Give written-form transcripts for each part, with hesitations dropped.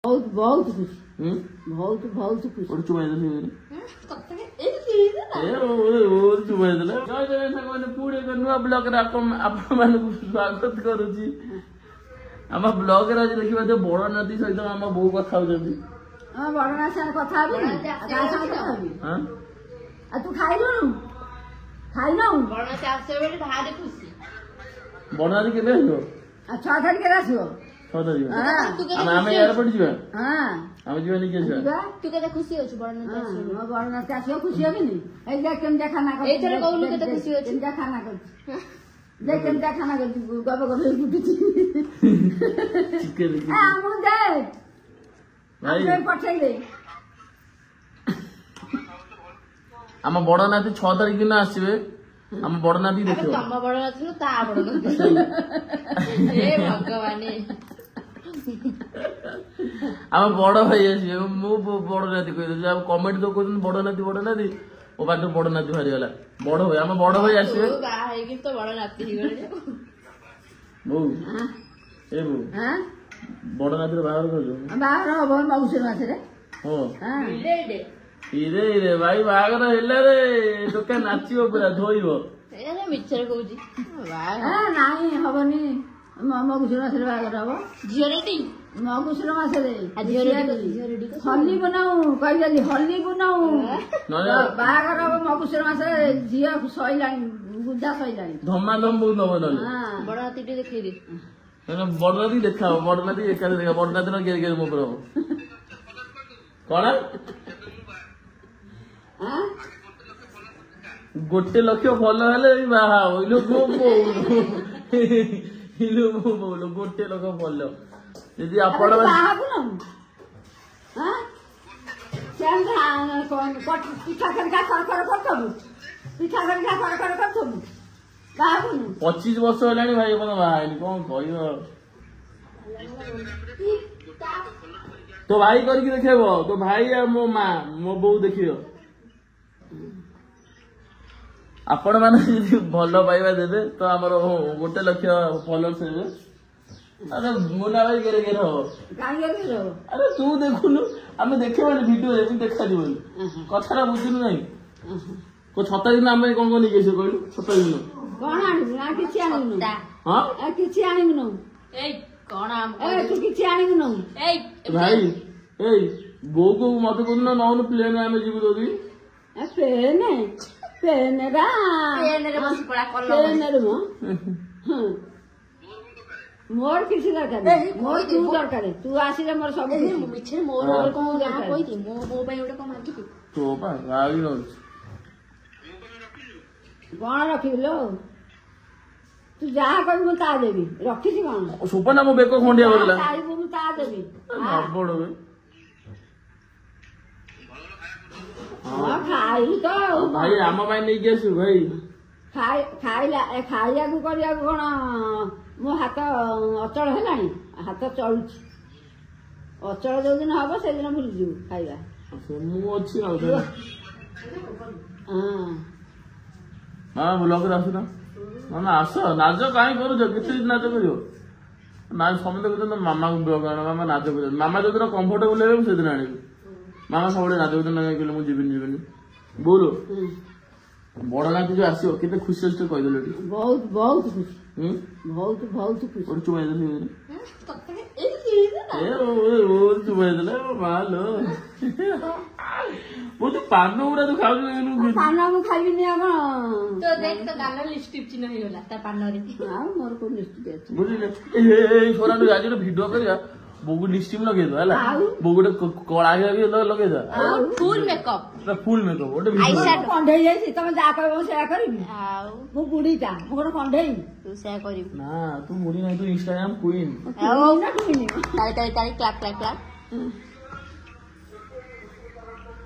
बहुत बहुत खुश बहुत बहुत खुश चुमाई पुणे नुआ ब्लॉग स्वागत करुच्ची आम ब्लॉग देखा बड़ नाती सहित आम बो कथा बड़ नाती कथा तू खाइलु खाइनु बड़ नाती केबे आसो 6 तारिख आसो 6 तारिख आम एयरपोर्ट जीवा आम जीवानी के तू केते खुशी होछु बड़ नाती आसो खुशी होबिनी ए जे केमजा खाना कर एथरे कहलु केते खुशी होछु केमजा खाना कर जे केमजा खाना कर गब गब गुटुची चिकन आम दे भाई पठाई दे आम बड़ नाती 6 तारिख दिन आसबे आम बड़ नाती देखो तम बड़ नाती ता बड़ नाती हे भगवान आम बड़ भाई आसबे मु बड़ नाती कह दे कमेंट तो कहते बड़ नाती ओ बात बड़ नाती भारी गला बड़ भाई आम बड़ भाई आसबे तो बड़ नाती ही गले बो ए बो हां बड़ नाती बाहर कर जो बाहर हो मौसर माछरे हो हां इरे इरे भाई बागर हेला रे टोका नाचिबो पूरा धोइबो एने मिचर कहूजी हां नाही हबनी मगुसर माछरे बागर हबो झियो रेडी मगुसर माछरे झियो रेडी हल्दी बनाऊ कहली हल्दी बनाऊ बागर हबो मगुसर माछरे झियो सइलानी गुद्दा सइलानी धम्मा धम बहुत नबो नले हां बड़ नाती टी देखै दे बड़ नाती देखाओ बड़ नाती एका देखा बड़ नाती न गेर गेर मो पर कोन गोटे लक्ष फल हेले बाहा होइलो गो हिलो बोलो गोटे लक्ष फल यदि आपण बाहाबु न हां सेम कोन पिठा करका खरखर करथबु पिठा करका खरखर करथबु बाहाबु न 25 वर्ष हेलानी भाई अपन बाहानी कोन कहियो तो भाई करके देखेबो तो भाई आ मो मां मो बहू देखियो आपण माने यदि भलो पाइबा देबे तो हमर गोटे लक्ष फॉलोअर्स हेबे अरे मुना भाई गेरे गेरे हो काई गेरे हो अरे तू देखुनु हमें देखे वाले वीडियो एबी देखा दिबो कथरा बुझिनु नै को 6 दिन हम कोन कोन निकेसे कहलु 6 दिन कोन आनिबु ना किछि आनिबु हां ए किछि आनिबु न ए कोन आम ए तू किछि आनिबु न ए भाई ए गो गो मत कोन न नौन प्लेन में जीबु दोदी ए पेनेरा पेनेरे बसी पड़ा कल पेनेरे मो मोर किसी दरकार मोर तू दरकार तू आसीले मोर सब मिछे मोर कोन जा कहिती मो पई ओडे को मागिती तो बा गाड़ी न कोन रखिलो तू जा कर मु ता देबी रखी छी कोन सुपना मो बेको खोंडिया बोलला ताई मु ता देबी बड़ो हां खाई तो भाई आम भाई नहीं गेसु भाई खाइया को करिया कोन मो हाथ अचल हेलानी हाथ चलुची अचल जो दिन हबो से दिन भूल जीव खाइया मु अछि आ हां हां ब्लॉग रे आसु ना आस नाच काई करू जो किते नाच करियो ना समते कहते मामा को ब्लॉग आना मामा नाच करियो मामा जो दिन कंफर्टेबल हेबे से दिन आनी मामा सबले नाच करियो ना कहले मु जीवन बोलो बड़ नाती जो आसियो केते खुशी होछ कहि देलो बहुत बहुत खुशी बहुत बहुत खुशी और चुमाई देली ए ओ चुमाई देले मालो वो तो पानो उरा तो खाउ पानो मु खाइबी नि अब तो देख तो गाल लिपस्टिक चिन्ह हो गला ता पानो रे हां मोर को लिपस्टिक अछि बुझिले ए छोरा नु आज वीडियो करिया बोगु लिपस्टिक लगे दो हला बोगुटे कळा के भी लगे दो फुल मेकअप ओटे आईशैडो कंढे जाई तमे जा कहबो से करिबी आउ मु बुढीटा मु कोन कंढे तू से करिबी ना तू मुड़ी नहीं तू इंस्टाग्राम क्वीन आउ ना क्वीन ताली क्लाक क्लाक क्लाक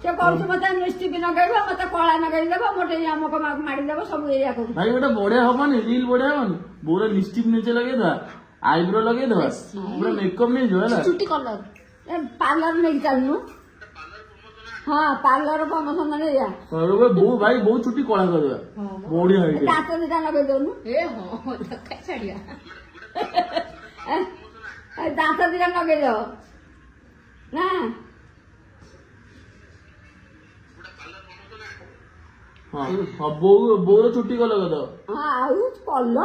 से कहू मते लिपस्टिक न गइबो मते कळा न गइबो मोटे हमक माडी देबो सब एरिया को भाई ओटा बढ़िया हबनी रील बढ़िया हबनी बोरा लिपस्टिक नीचे लगे दा आईब्रो लगे दो पूरा मेकअप में जो है ना चुटी कलर ए पार्लर में चलनु हां पार्लर प्रमोशन ने या अरे वो भाई बहुत छुट्टी कळा कर दे बढ़िया है दांत दिटा लगे दोनु ए हो धक्का छड़िया दांत दिटा लगे दो ହଁ ବୋଉର ଚୁଟି କଲ କଥା ଆଉ କଲ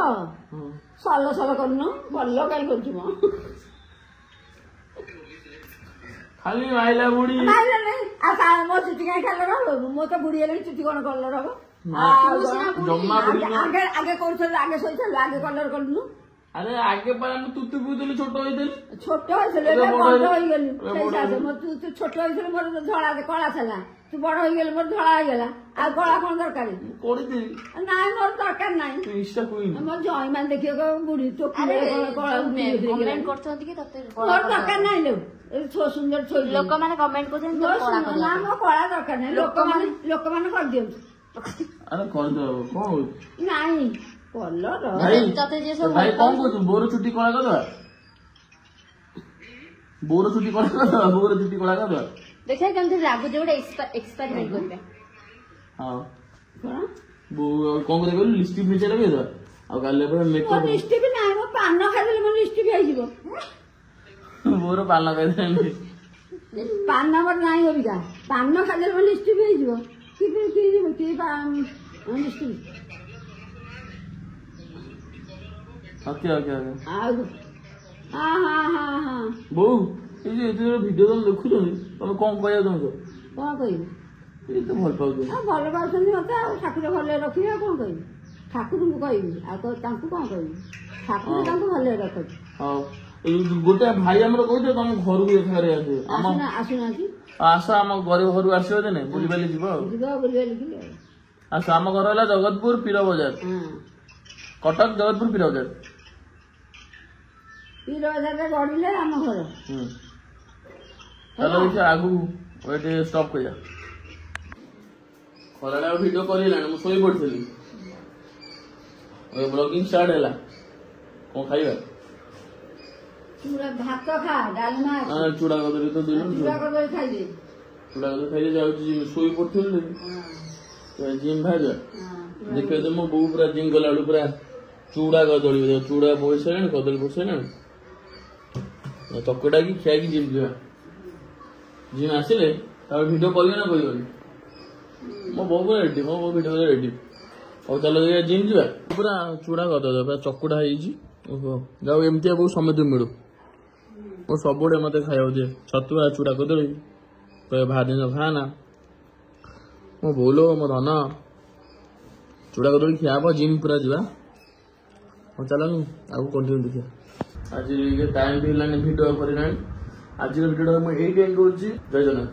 ସଲ ସଲ କରୁନ ଭଲ କାହିଁ କରୁଛୁ ମ ଖାଲି ମାଇଲା ବୁଢୀ ନାଇଁ ନାଇଁ ଆଉ ମୋ ଚୁଟି କାହିଁ କଲର ହବ ମୋ ତ ବୁଢୀ ହେଲେ ଚୁଟି କଣ କଲର ହବ ଜମା ଆଗେ କରୁଥିଲୁ ଆଗେ ଶୋଇଥିଲୁ ଆଗେ କଲର କଲୁନୁ ଆରେ ଆଗେ ପରା ମୁଁ ତୁତୁ ପିଉଥିଲି ଛୋଟ ହେଇଥିଲି ଛୋଟ ହେଇଥିଲୁ ଏବେ ବଡ ହେଇଗଲି ତୁ ଛୋଟ ହେଇଥିଲୁ ମୋର ଧଳା କଳା ଥିଲା ତୁ ବଡ ହେଇଗଲି ମୋର ଧଳା ହେଇଗଲା ଆଉ କଳା କଣ ଦରକାର କରିଦେବି ନାଇଁ ମୋର ଦରକାର ନାହିଁ ମୋ ଜଇଁ ମାନେ ଦେଖିବ ବୁଢୀ ତୋ କମେଣ୍ଟ କରୁଛନ୍ତି କି ତତେ ମୋର ଦରକାର ନାହିଁ ଲୋ ସୁନ୍ଦର ଛୋଟ ଲୋକମାନେ କମେଣ୍ଟ କରୁଛନ୍ତି ନା ମୋ କଳା ଦରକାର ନାହିଁ ଲୋକମାନେ କରିଦିଅନ୍ତୁ ଆରେ କରିଦେବ କଣ ହଉଛି ନାଇଁ କଲର ତତେ ଯିଏ ସବୁ ଭାଇ କଣ କହୁଛୁ ବୋର ଚୁଟି କଳା କରିଦବା ବୋର ଚୁଟି କଳା କରିଦବା ଦେଖିବା କେମିତି ଲାଗୁଛି ଗୋଟେ ଏକ୍ସପେରିମେଣ୍ଟ କରିବା ହଁ କଣ କରିବା କହିଲୁ ଲିପଷ୍ଟିକ ନିଚେ ଲଗେଇଦବା ଆଉ କାଲି ମେକଅପ୍ ଲିପଷ୍ଟିକ ନାହିଁ ମୋ ପାନ ଖାଇଦେଲେ ମୋ ଲିପଷ୍ଟିକ ହେଇଯିବ ବୋର ପାନ ଖାଇଦେଲେ ପାନ ମୋର ନାହିଁ ଅବିକା ପାନ ଖାଇଦେଲେ ମୋ ଲିପଷ୍ଟିକ ହେଇଯିବ କି ଲିପଷ୍ଟିକ ଓକେ ଆଉ ବୋଉ ଏଇ ଯେ ଏତେ ଭିଡିଓ ତମେ ଦେଖୁଛନ୍ତି ତମେ କଣ କହିବାକୁ ଚାହୁଁଛ କଣ କହିବି ଏତେ ଭଲ ପାଉଛନ୍ତି ଭଲ ପାଉଛନ୍ତି ମତେ ଆଉ ଠାକୁର ଭଲରେ ରଖିବେ ଆଉ କଣ କହିବି ଠାକୁରଙ୍କୁ କହିବି ଆଉ ତାଙ୍କୁ କଣ କହିବି ଠାକୁର ତାଙ୍କୁ ଭଲରେ ରଖନ୍ତି ହଉ ଗୋଟେ ଭାଇ ଆମର କହୁଥିଲେ ତମ ଘରକୁ ଦେଖାରେ ଆସିବେ ଆସୁନାହାନ୍ତି ଆସ ଆମ ଗରିବ ଘରକୁ ଆସିବ ଦିନେ ବୁଲିବାଲି ଯିବ ଆଉ ଆସ ଆମ ଘର ହେଲା ଜଗତପୁର ପୀର ବଜାର କଟକ ଜଗତପୁର ପୀର ବଜାର ଗଢିଲେ ଆମ ଘର ଚାଲ ଦେଖିବା ଆଗକୁ ଟିକେ ଷ୍ଟପ୍ କରିବା ଖରାଟା ଭିଡିଓ କରିହେଲାଣି ମୁଁ ଶୋଇ ପଡିଥିଲି ବ୍ଲଗିଂ ଷ୍ଟାର୍ଟ ହେଲା କଣ ଖାଇବା ଭାତ ଖା ଡାଲମା ଚୁଡା କଦଳୀ ତ ଦିନ ଚୁଡା କଦଳୀ ଖାଇଦେ ଚୁଡା କଦଳୀ ଖାଇଲେ ଯାଉଛି ଶୋଇ ପଡିଥିଲି ଜିମ୍ ବାହାରିବା ଦେଖିବା ମୋ ବୋଉ ପୁରା ଜିମ୍ ଗଲା ବେଳୁ ପୁରା ଚୁଡା କଦଳୀ ଚୁଡା ପୋଇ ସାରିଲାଣି କଦଳୀ ପୋଇ ସାରିଲାଣି ଚକଟାକି ଖିଆକି ଜିମ୍ ଯିବା ଜିମ୍ ଆସିଲେ ତାପରେ ଭିଡିଓ କରିବେ ନା କରିବନି ମୋ ବୋଉ ପୁରା ରେଡି ମୋ ବୋଉ ଭିଡିଓ ରେଡି ହଉ ଚାଲ ଜିମ୍ ଯିବା ପୁରା ଚୁଡା କରିଦେବା ପୁରା ଚକୁଡା ହେଇଛି ଓହୋ ଯାଉ ଏମିତିଆ ବୋଉ ସମେତ ମିଳୁ ମୋ ସବୁବେଳେ ମତେ ଖାଇବାକୁ ଦିଏ ଛତୁଆ ଚୁଡା କଦଳୀ ଭାତ ଜିନିଷ ଖାଆନା ମୋ ବୋଉଲ ମୋ ଧନ ଚୁଡା କଦଳୀ ଖିଆ ହବ ଜିମ୍ ପୁରା ଯିବା ହଉ ଚାଲ ଆଉ କଣ୍ଟିନ୍ୟୁ ଦେଖିବା ଆଜି ଟାଇମ୍ ବି ହେଲାଣି ଭିଡିଓ କରିଲାଣି ଆଜିର ଭିଡିଓଟା ମୁଁ ଏଇଠି ଏଣ୍ଡ କରୁଛି ଜୟ ଜଗନ୍ନାଥ।